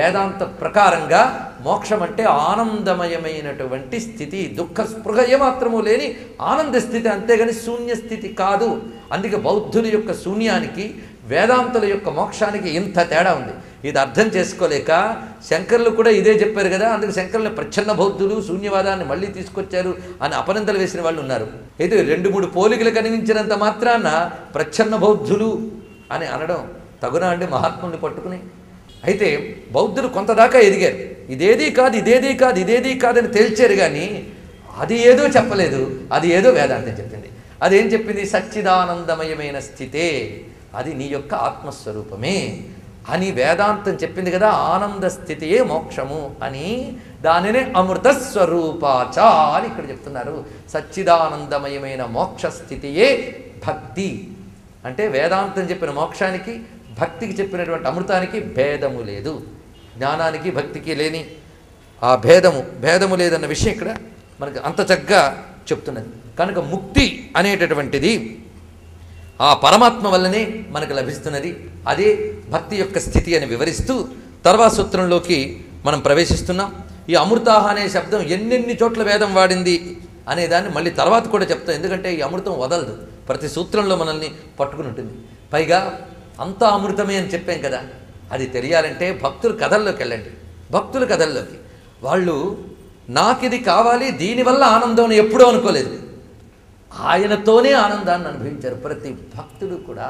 వేదాంత ప్రకారంగా మోక్షం అంటే ఆనందమయమైనటువంటి స్థితి, దుఃఖ స్పృహ ఏమాత్రము లేని ఆనంద స్థితి, అంతేగాని శూన్య స్థితి కాదు. అందుకే బౌద్ధుల యొక్క శూన్యానికి వేదాంతుల యొక్క మోక్షానికి ఇంత తేడా ఉంది. ఇది అర్థం చేసుకోలేక శంకరులు కూడా ఇదే చెప్పారు కదా, అందుకే శంకరులు ప్రచ్ఛన్న బౌద్ధులు శూన్యవాదాన్ని మళ్ళీ తీసుకొచ్చారు అని అపనందలు వేసిన వాళ్ళు ఉన్నారు. అయితే 2-3 పోలికలు కనిపించినంత మాత్రాన ప్రచ్ఛన్న బౌద్ధులు అని అనడం తగునా అండి మహాత్ముల్ని పట్టుకుని? అయితే బౌద్ధులు కొంతదాకా ఎదిగారు, ఇదేదీ కాదు ఇదేదీ కాదు ఇదేదీ కాదని తేల్చారు, కానీ అది ఏదో చెప్పలేదు, అది ఏదో వేదాంతం చెప్పింది. అదేం చెప్పింది? సచ్చిదానందమయమైన స్థితే, అది నీ యొక్క ఆత్మస్వరూపమే అని వేదాంతం చెప్పింది కదా. ఆనంద స్థితియే మోక్షము అని, దానినే అమృతస్వరూపాచ అని ఇక్కడ చెప్తున్నారు. సచ్చిదానందమయమైన మోక్ష స్థితియే భక్తి అంటే. వేదాంతం చెప్పిన మోక్షానికి భక్తికి చెప్పినటువంటి అమృతానికి భేదము లేదు. జ్ఞానానికి భక్తికి లేని ఆ భేదము లేదన్న విషయం ఇక్కడ మనకు అంత చక్కగా చెప్తున్నది. కనుక ముక్తి అనేటటువంటిది ఆ పరమాత్మ వల్లనే మనకు లభిస్తున్నది, అదే భక్తి యొక్క స్థితి అని వివరిస్తూ తర్వాత సూత్రంలోకి మనం ప్రవేశిస్తున్నాం. ఈ అమృతాహ అనే శబ్దం ఎన్నెన్ని చోట్ల వేదం వాడింది అనేదాన్ని మళ్ళీ తర్వాత కూడా చెప్తాం. ఎందుకంటే ఈ అమృతం వదలదు, ప్రతి సూత్రంలో మనల్ని పట్టుకుని ఉంటుంది. పైగా అంతా అమృతమే అని చెప్పాం కదా, అది తెలియాలంటే భక్తుల కథల్లోకి వెళ్ళండి. భక్తుల కథల్లోకి వాళ్ళు నాకిది కావాలి దీనివల్ల ఆనందం ఎప్పుడూ అనుకోలేదు, ఆయనతోనే ఆనందాన్ని అనుభవించారు. ప్రతి భక్తుడు కూడా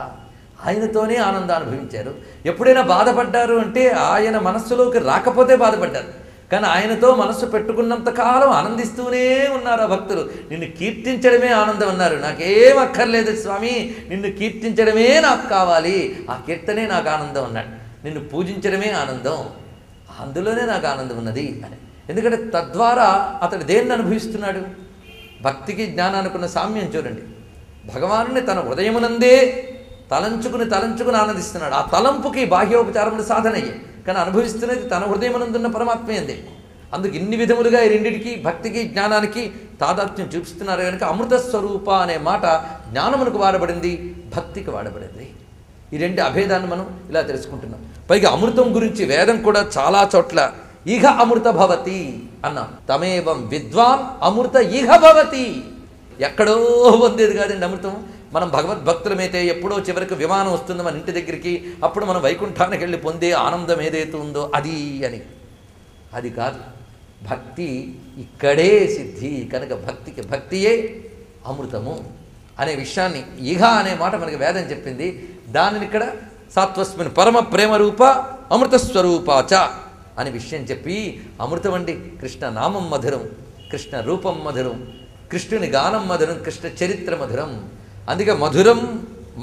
ఆయనతోనే ఆనందాన్ని అనుభవించారు. ఎప్పుడైనా బాధపడ్డారు అంటే ఆయన మనస్సులోకి రాకపోతే బాధపడ్డారు, కానీ ఆయనతో మనస్సు పెట్టుకున్నంత కాలం ఆనందిస్తూనే ఉన్నారు ఆ భక్తులు. నిన్ను కీర్తించడమే ఆనందం అన్నారు. నాకేం అక్కర్లేదు స్వామి, నిన్ను కీర్తించడమే నాకు కావాలి, ఆ కీర్తనే నాకు ఆనందం అన్నాడు. నిన్ను పూజించడమే ఆనందం, అందులోనే నాకు ఆనందం ఉన్నది అని. ఎందుకంటే తద్వారా అతడు దేన్ని అనుభవిస్తున్నాడు? భక్తికి జ్ఞానానికి ఉన్న సామ్యం చూడండి. భగవానుని తన హృదయమునందే తలంచుకుని ఆనందిస్తున్నాడు. ఆ తలంపుకి బాహ్యోపచారములు సాధనయ్యే, కానీ అనుభవిస్తున్నది తన హృదయమునందున్న పరమాత్మే అందే. అందుకు ఇన్ని విధములుగా ఈ రెండిటికి భక్తికి జ్ఞానానికి తాదాత్మ్యం చూపిస్తున్నారు. కనుక అమృత స్వరూప అనే మాట జ్ఞానమునకు వాడబడింది, భక్తికి వాడబడింది. ఈ రెండు అభేదాన్ని మనం ఇలా తెలుసుకుంటున్నాం. పైగా అమృతం గురించి వేదం కూడా చాలా చోట్ల ఇహ అమృత భవతి అన్నాం. తమేవం విద్వాన్ అమృత ఇహ భవతి, ఎక్కడో పొందేది కాదండి అమృతం. మనం భగవద్భక్తులమైతే ఎప్పుడో చివరికి విమానం వస్తుంది మన ఇంటి దగ్గరికి, అప్పుడు మనం వైకుంఠానికి వెళ్ళి పొందే ఆనందం ఏదైతే ఉందో అది అని, అది కాదు. భక్తి ఇక్కడే సిద్ధి. కనుక భక్తియే అమృతము అనే విషయాన్ని ఇహ అనే మాట మనకి వేదం చెప్పింది. దానిని ఇక్కడ సాత్వస్మిన్ పరమ ప్రేమ రూప అమృతస్వరూపాచ అనే విషయం చెప్పి, అమృతం అండి కృష్ణ నామం మధురం, కృష్ణ రూపం మధురం, కృష్ణుని గానం మధురం, కృష్ణ చరిత్ర మధురం. అందుకే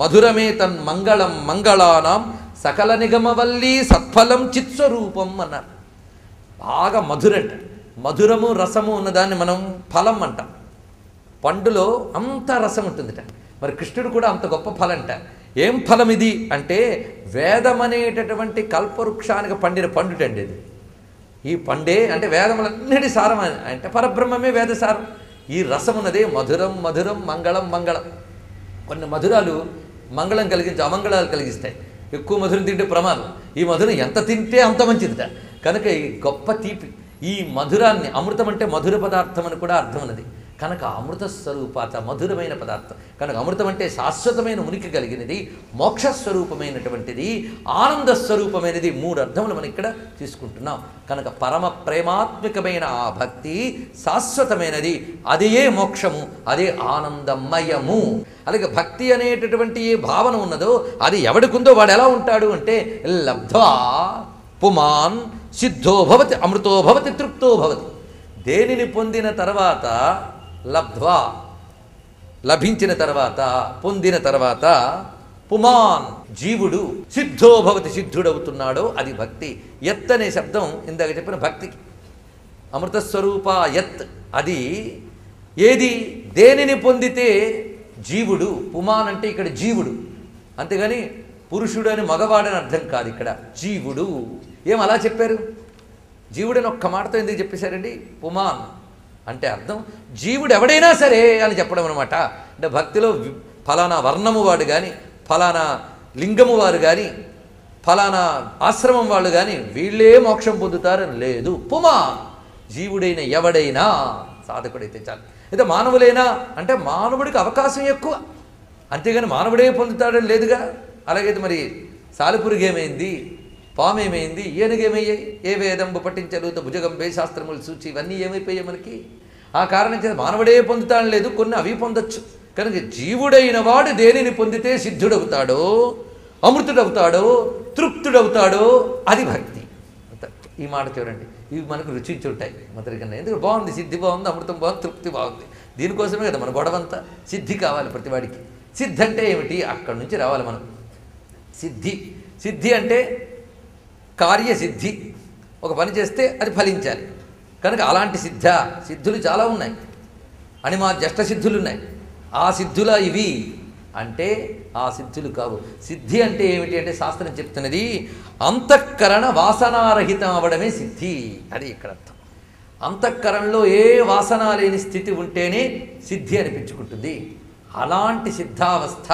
మధురమే తన్ మంగళం మంగళానాం సకల నిగమవల్లి సత్ఫలం చిత్స్వరూపం అన్నారు. బాగా మధురంట. మధురము రసము ఉన్నదాన్ని మనం ఫలం అంటాం. పండులో అంత రసం ఉంటుందిట. మరి కృష్ణుడు కూడా అంత గొప్ప ఫలంట. ఏం ఫలం ఇది అంటే వేదమనేటటువంటి కల్పవృక్షానికి పండిన పండుటండి ఇది. ఈ పండే అంటే వేదములన్నిటి సారం అంటే పరబ్రహ్మమే వేదసారం. ఈ రసం ఉన్నదే మధురం మధురం మంగళం మంగళం. కొన్ని మధురాలు మంగళం కలిగించి అమంగళాలు కలిగిస్తాయి. ఎక్కువ మధురం తింటే ప్రమాదం. ఈ మధురం ఎంత తింటే అంత మంచిదిట. కనుక ఈ గొప్ప తీపి ఈ మధురాన్ని, అమృతం అంటే మధుర పదార్థం అని కూడా అర్థం ఉన్నది. కనుక అమృత స్వరూపాత మధురమైన పదార్థం. కనుక అమృతం అంటే శాశ్వతమైన ఉనికి కలిగినది, మోక్షస్వరూపమైనటువంటిది, ఆనంద స్వరూపమైనది. 3 అర్థములు మనం ఇక్కడ తీసుకుంటున్నాం. కనుక పరమ ప్రేమాత్మికమైన ఆ భక్తి శాశ్వతమైనది, అదే మోక్షము, అదే ఆనందమయము. అలాగే భక్తి అనేటటువంటి ఏ భావన ఉన్నదో అది ఎవడికుందో వాడు ఎలా ఉంటాడు అంటే లబ్ధ్వా పుమాన్ సిద్ధో భవతి అమృతో భవతి తృప్తో భవతి. దేనిని పొందిన తర్వాత లబ్ధ్వా లభించిన తర్వాత పొందిన తర్వాత పుమాన్ జీవుడు సిద్ధో భవతి సిద్ధుడవుతున్నాడో అది భక్తి. యత్ అనే శబ్దం ఇందాక చెప్పిన భక్తికి అమృతస్వరూప యత్ అది ఏది దేనిని పొందితే జీవుడు. పుమాన్ అంటే ఇక్కడ జీవుడు, అంతేగాని పురుషుడు అని మగవాడని అర్థం కాదు. ఇక్కడ జీవుడు. ఏం అలా చెప్పారు? జీవుడని ఒక్క మాటతో ఎందుకు చెప్పేశారండి? పుమాన్ అంటే అర్థం జీవుడు ఎవడైనా సరే అని చెప్పడం అనమాట. అంటే భక్తిలో ఫలానా వర్ణము వాడు కానీ, ఫలానా లింగము వారు కానీ, ఫలానా ఆశ్రమం వాళ్ళు కానీ వీళ్ళే మోక్షం పొందుతారని లేదు. పుమా జీవుడైన ఎవడైనా సాధకుడైతే చాలు. అయితే మానవులైనా అంటే మానవుడికి అవకాశం ఎక్కువ, అంతేగాని మానవుడే పొందుతాడని లేదుగా. అలాగే మరి సాలెపురుగేమైంది, పామేమైంది, ఏనుగేమయ్యాయి? ఏ వేదంబు పట్టించలుత భుజగంబే శాస్త్రములు సూచి ఇవన్నీ ఏమైపోయాయి మనకి? ఆ కారణం చేత మానవుడే పొందుతాడని లేదు, కొన్ని అవి పొందొచ్చు. కనుక జీవుడైన వాడు దేనిని పొందితే సిద్ధుడవుతాడో, అమృతుడవుతాడో, తృప్తుడవుతాడో అది భక్తి. ఈ మాట చూడండి, ఇవి మనకు రుచించుంటాయి మొదటికన్నా. ఎందుకంటే బాగుంది, సిద్ధి బాగుంది, అమృతం బాగుంది, తృప్తి బాగుంది. దీనికోసమే కదా మన గొడవంతా. సిద్ధి కావాలి ప్రతివాడికి. సిద్ధి అంటే ఏమిటి? అక్కడి నుంచి రావాలి మనం. సిద్ధి అంటే కార్యసిద్ధి. ఒక పని చేస్తే అది ఫలించాలి. కనుక అలాంటి సిద్ధులు చాలా ఉన్నాయి. అని మా జష్ట సిద్ధులు ఉన్నాయి. ఆ సిద్ధుల ఇవి అంటే ఆ సిద్ధులు కావు. సిద్ధి అంటే ఏమిటి అంటే శాస్త్రం చెప్తున్నది అంతఃకరణ వాసనారహితం అవ్వడమే సిద్ధి. అది ఇక్కడ అర్థం. అంతఃకరణలో ఏ వాసన లేని స్థితి ఉంటేనే సిద్ధి అనిపించుకుంటుంది. అలాంటి సిద్ధావస్థ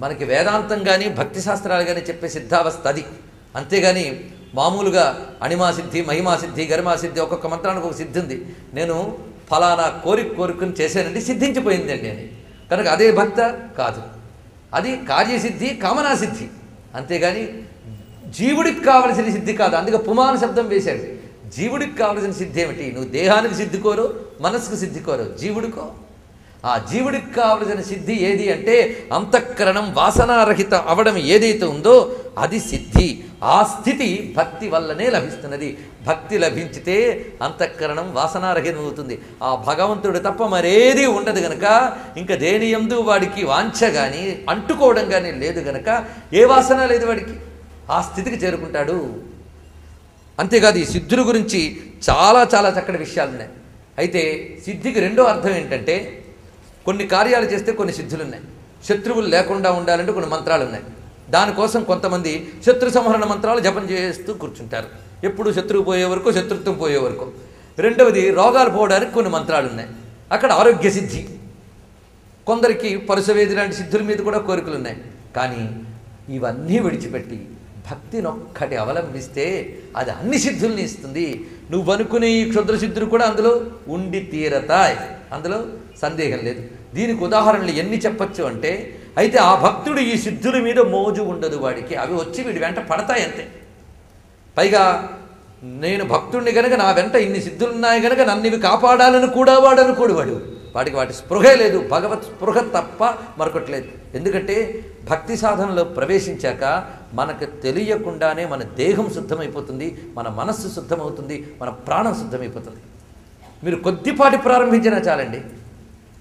మనకి వేదాంతం కానీ భక్తి శాస్త్రాలు కానీ చెప్పే సిద్ధావస్థ అది. అంతేగాని మామూలుగా అణిమా సిద్ధి, మహిమా సిద్ధి, గరిమా సిద్ధి, ఒక్కొక్క మంత్రానికి ఒక సిద్ధి ఉంది. నేను ఫలానా కోరుకుని చేశానండి, సిద్ధించిపోయిందండి అని. కనుక అదే భక్త కాదు. అది కార్యసిద్ధి, కామనా సిద్ధి. అంతేగాని జీవుడికి కావలసిన సిద్ధి కాదు. అందుకే పుమాన శబ్దం వేశాడు. జీవుడికి కావలసిన సిద్ధి ఏమిటి? నువ్వు దేహానికి సిద్ధి కోరు, మనస్సుకు సిద్ధి కోరు, జీవుడికో. ఆ జీవుడికి కావలసిన సిద్ధి ఏది అంటే అంతఃకరణం వాసనారహిత అవడం ఏదైతే ఉందో అది సిద్ధి. ఆ స్థితి భక్తి వల్లనే లభిస్తున్నది. భక్తి లభించితే అంతఃకరణం వాసనారహితం అవుతుంది. ఆ భగవంతుడు తప్ప మరేది ఉండదు గనక ఇంకా దేని యందు వాడికి వాంఛ కానీ అంటుకోవడం కానీ లేదు గనక ఏ వాసన లేదు వాడికి. ఆ స్థితికి చేరుకుంటాడు. అంతేకాదు ఈ సిద్ధుల గురించి చాలా చాలా చక్కటి విషయాలు ఉన్నాయి. అయితే సిద్ధికి రెండో అర్థం ఏంటంటే కొన్ని కార్యాలు చేస్తే కొన్ని సిద్ధులు ఉన్నాయి. శత్రువులు లేకుండా ఉండాలంటే కొన్ని మంత్రాలు ఉన్నాయి. దానికోసం కొంతమంది శత్రు సంహరణ మంత్రాలు జపం చేస్తూ కూర్చుంటారు. ఎప్పుడు శత్రువు పోయే వరకు, శత్రుత్వం పోయే వరకు. రెండవది రోగాలు పోవడానికి కొన్ని మంత్రాలు ఉన్నాయి. అక్కడ ఆరోగ్య సిద్ధి. కొందరికి పరుసవేది లాంటి సిద్ధుల మీద కూడా కోరికలు ఉన్నాయి. కానీ ఇవన్నీ విడిచిపెట్టి భక్తినొక్కటి అవలంబిస్తే అది అన్ని సిద్ధుల్ని ఇస్తుంది. నువ్వు అనుకునే ఈ క్షుద్ర సిద్ధులు కూడా అందులో ఉండి తీరతాయి. అందులో సందేహం లేదు. దీనికి ఉదాహరణలు ఎన్ని చెప్పచ్చు అంటే, అయితే ఆ భక్తుడు ఈ సిద్ధుల మీద మోజు ఉండదు వాడికి. అవి వచ్చి వీడి వెంట పడతాయి అంతే. పైగా నేను భక్తుడిని కనుక నా వెంట ఇన్ని సిద్ధులున్నాయి కనుక నన్ను ఇవి కాపాడాలని కూడా వాడు అనుకోడు. వాడికి వాటి స్పృహే లేదు. భగవత్ స్పృహ తప్ప మరొకట్లేదు. ఎందుకంటే భక్తి సాధనలో ప్రవేశించాక మనకు తెలియకుండానే మన దేహం శుద్ధమైపోతుంది, మన మనస్సు శుద్ధమవుతుంది, మన ప్రాణం శుద్ధమైపోతుంది. మీరు కొద్దిపాటి ప్రారంభించినా చాలండి.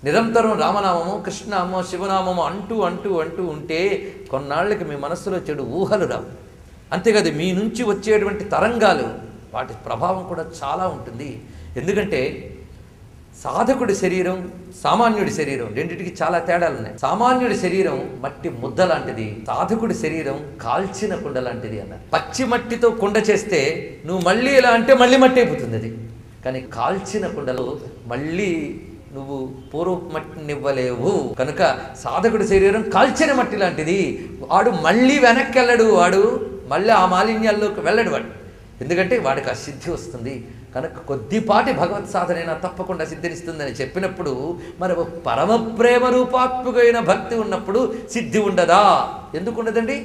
నిరంతరం రామనామము, కృష్ణనామము, శివనామము అంటూ అంటూ అంటూ ఉంటే కొన్నాళ్ళకి మీ మనస్సులో చెడు ఊహలు రావు. అంతేకాదు మీ నుంచి వచ్చేటువంటి తరంగాలు వాటి ప్రభావం కూడా చాలా ఉంటుంది. ఎందుకంటే సాధకుడి శరీరం, సామాన్యుడి శరీరం రెండింటికి చాలా తేడాలు ఉన్నాయి. సామాన్యుడి శరీరం మట్టి ముద్ద లాంటిది, సాధకుడి శరీరం కాల్చిన కుండ లాంటిది అన్నారు. పచ్చి మట్టితో కుండ చేస్తే నువ్వు మళ్ళీ ఇలా అంటే మళ్ళీ మట్టి అయిపోతుంది అది. కానీ కాల్చిన కుండలో మళ్ళీ నువ్వు పూర్వపు మట్టినివ్వలేవు. కనుక సాధకుడి శరీరం కాల్చిన మట్టి లాంటిది. వాడు మళ్ళీ వెనక్కి వెళ్ళడు, వాడు మళ్ళీ ఆ మాలిన్యాల్లోకి వెళ్ళడు వాడు. ఎందుకంటే వాడికి ఆ సిద్ధి వస్తుంది. కనుక కొద్దిపాటి భగవత్ సాధనైనా తప్పకుండా సిద్ధినిస్తుందని చెప్పినప్పుడు మరి పరమ ప్రేమ రూపాత్మకమైన భక్తి ఉన్నప్పుడు సిద్ధి ఉండదా? ఎందుకు ఉండదండి?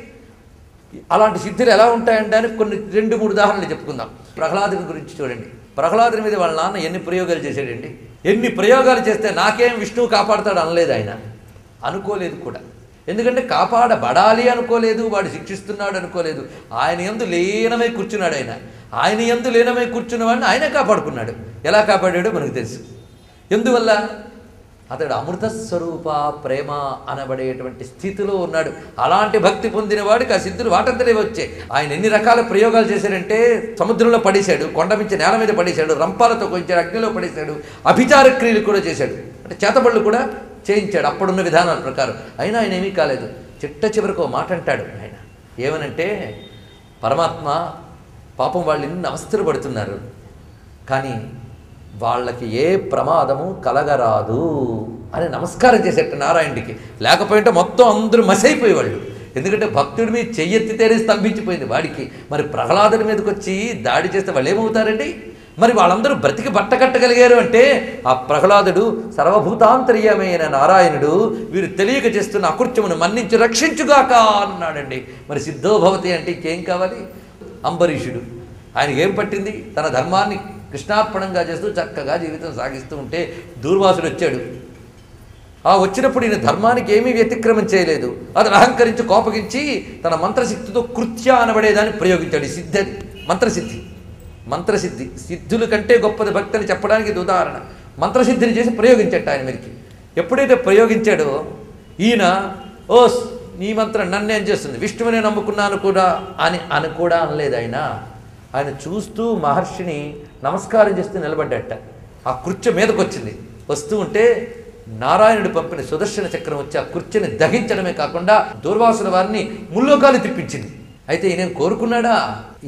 అలాంటి సిద్ధులు ఎలా ఉంటాయంటే అని కొన్ని 2-3 ఉదాహరణలు చెప్పుకుందాం. ప్రహ్లాదుని గురించి చూడండి. ప్రహ్లాదుని మీద వాళ్ళ నాన్న ఎన్ని ప్రయోగాలు చేశాడండి. ఎన్ని ప్రయోగాలు చేస్తే నాకేం విష్ణువు కాపాడుతాడు అనలేదు ఆయన. అనుకోలేదు కూడా. ఎందుకంటే కాపాడబడాలి అనుకోలేదు, వాడు శిక్షిస్తున్నాడు అనుకోలేదు. ఆయన యందు లీనమై కూర్చున్నాడు. ఆయన యందు లీనమై కూర్చున్నవాడిని ఆయన కాపాడుకున్నాడు. ఎలా కాపాడాడో మనకు తెలుసు. ఎందువల్ల? అతడు అమృతస్వరూప ప్రేమ అనబడేటువంటి స్థితిలో ఉన్నాడు. అలాంటి భక్తి పొందిన వాడికి ఆ సిద్ధులు వాటంతలే వచ్చాయి. ఆయన ఎన్ని రకాల ప్రయోగాలు చేశాడంటే సముద్రంలో పడేశాడు, కొండ మించి నేల మీద పడేశాడు, రంపాలతో కొంచాడు, అగ్నిలో పడేశాడు, అభిచార క్రియలు కూడా చేశాడు, అంటే చేతబళ్ళు కూడా చేయించాడు అప్పుడున్న విధానాల ప్రకారం. అయినా ఆయన ఏమీ కాలేదు. చిట్ట చివరికి ఒక మాట అంటాడు ఆయన. ఏమనంటే, పరమాత్మ పాపం వాళ్ళు ఇన్ని అవస్థలు పడుతున్నారు, కానీ వాళ్ళకి ఏ ప్రమాదము కలగరాదు అని నమస్కారం చేసేట నారాయణుడికి. లేకపోయింటే మొత్తం అందరూ మసైపోయేవాళ్ళు. ఎందుకంటే భక్తుడి మీద చెయ్యెత్తితేనే స్తంభించిపోయింది వాడికి. మరి ప్రహ్లాదుడి మీదకి వచ్చి దాడి చేస్తే వాళ్ళు ఏమవుతారండి? మరి వాళ్ళందరూ బ్రతికి బట్టకట్టగలిగారు అంటే ఆ ప్రహ్లాదుడు సర్వభూతాంతర్యమైన నారాయణుడు వీరు తెలియక చేస్తున్న అకృత్యమును మన్నించి రక్షించుగాక అన్నాడండి. మరి సిద్ధోభవతి అంటే ఇంకేం కావాలి? అంబరీషుడు, ఆయనకి ఏం పట్టింది? తన ధర్మాన్ని కృష్ణార్పణంగా చేస్తూ చక్కగా జీవితం సాగిస్తూ ఉంటే దూర్వాసుడు వచ్చాడు. ఆ వచ్చినప్పుడు ఈయన ధర్మానికి ఏమీ వ్యతిక్రమం చేయలేదు. అతను అహంకరించి కోపగించి తన మంత్రశక్తితో కృత్య అనబడేదాన్ని ప్రయోగించాడు. సిద్ధి, మంత్రసిద్ధి. మంత్రసిద్ధి సిద్ధుల కంటే గొప్పది భక్తి అని చెప్పడానికి ఇది ఉదాహరణ. మంత్రసిద్ధిని చేసి ప్రయోగించట ఆయన మీదకి. ఎప్పుడైతే ప్రయోగించాడో ఈయన ఓస్ నీ మంత్రం నన్నేం చేస్తుంది, విష్ణువునే నమ్ముకున్నాను కూడా అని కూడా అనలేదు ఆయన చూస్తూ మహర్షిని నమస్కారం చేస్తూ నిలబడ్డట. ఆ కుర్చీ మీదకి వచ్చింది. వస్తూ ఉంటే నారాయణుడు పంపిన సుదర్శన చక్రం వచ్చి ఆ కుర్చీని దహించడమే కాకుండా దూర్వాసుల వారిని ముల్లోకాలు తిప్పించింది. అయితే ఈయన కోరుకున్నాడా?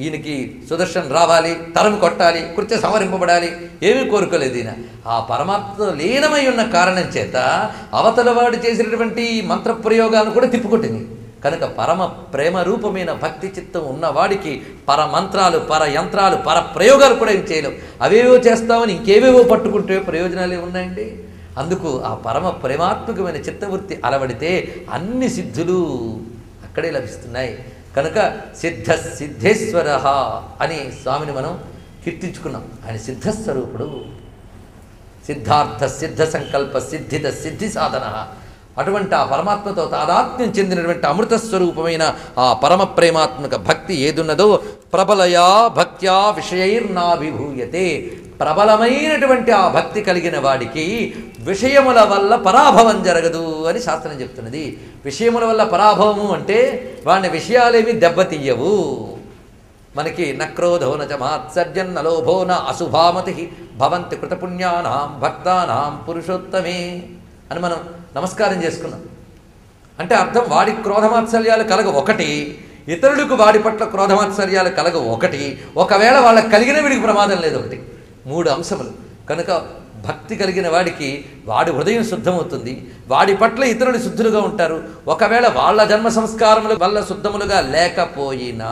ఈయనకి సుదర్శన్ రావాలి, తరం కొట్టాలి, కుర్చీ సంవరింపబడాలి, ఏమీ కోరుకోలేదు ఈయన. ఆ పరమాత్మతో లీనమై ఉన్న కారణం చేత అవతలవాడు చేసినటువంటి మంత్రప్రయోగాలను కూడా తిప్పుకొట్టింది. కనుక పరమ ప్రేమ రూపమైన భక్తి చిత్తం ఉన్నవాడికి పరమంత్రాలు, పర యంత్రాలు, పర ప్రయోగాలు కూడా ఏం చేయలేవు. అవేవో చేస్తామని ఇంకేవేవో పట్టుకుంటే ప్రయోజనాలు ఏమున్నాయండి? అందుకు ఆ పరమ ప్రేమాత్మకమైన చిత్తవృత్తి అలవడితే అన్ని సిద్ధులు అక్కడే లభిస్తున్నాయి. కనుక సిద్ధ సిద్ధేశ్వర అని స్వామిని మనం కీర్తించుకున్నాం. ఆయన సిద్ధస్వరూపుడు, సిద్ధార్థ సిద్ధ సంకల్ప సిద్ధిద సిద్ధి సాధన. అటువంటి ఆ పరమాత్మతో తాదాత్మ్యం చెందినటువంటి అమృతస్వరూపమైన ఆ పరమ ప్రేమాత్మక భక్తి ఏదున్నదో ప్రబలయా భక్త్యా విషయైర్నాభిభూయతే. ప్రబలమైనటువంటి ఆ భక్తి కలిగిన వాడికి విషయముల వల్ల పరాభవం జరగదు అని శాస్త్రం చెప్తున్నది. విషయముల వల్ల పరాభవము అంటే వాడిని విషయాలేమి దెబ్బతీయవు. మనకి నక్రోధో నచ మాత్సర్జన్ నలోభో న అశుభామతి భవంతి కృతపుణ్యానాం భక్తానాం పురుషోత్తమే అని మనం నమస్కారం చేసుకున్నాం. అంటే అర్థం వాడి క్రోధమాత్సర్యాలు కలగ ఒకటి, ఇతరులకు వాడి పట్ల క్రోధమాత్సర్యాలు కలగ ఒకటి, ఒకవేళ వాళ్ళకి కలిగిన వీడికి ప్రమాదం లేదు ఒకటి. 3 అంశములు. కనుక భక్తి కలిగిన వాడికి వాడి హృదయం శుద్ధమవుతుంది, వాడి పట్ల ఇతరులు శుద్ధులుగా ఉంటారు. ఒకవేళ వాళ్ళ జన్మ సంస్కారముల వల్ల శుద్ధములుగా లేకపోయినా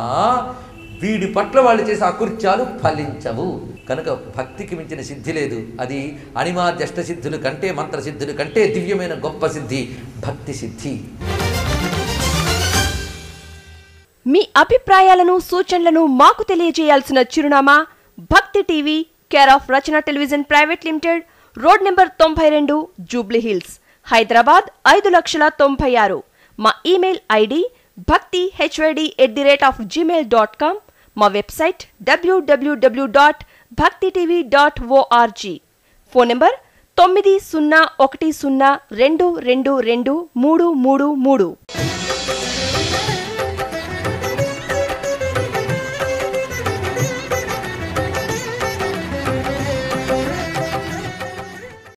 వీడి పట్ల వాళ్ళు చేసే అకృత్యాలు ఫలించవు. కనుక భక్తికి మించిన సిద్ధి లేదు. అది అణిమాద్యష్ట సిద్ధుల కంటే, మంత్రసిద్ధుల కంటే దివ్యమైన గొప్ప సిద్ధి భక్తి సిద్ధి. మీ అభిప్రాయాలను, సూచనలను మాకు తెలియజేయాల్సిన చిరునామా భక్తి TV, care of Rachana television private limited, road number 92, Jubilee hills, Hyderabad 5,96,000. మా ఇమెయిల్ ఐడి bhaktihyd@gmail.com. మా వెబ్సైట్ www.bhaktitv.org. Phone number 901012222333.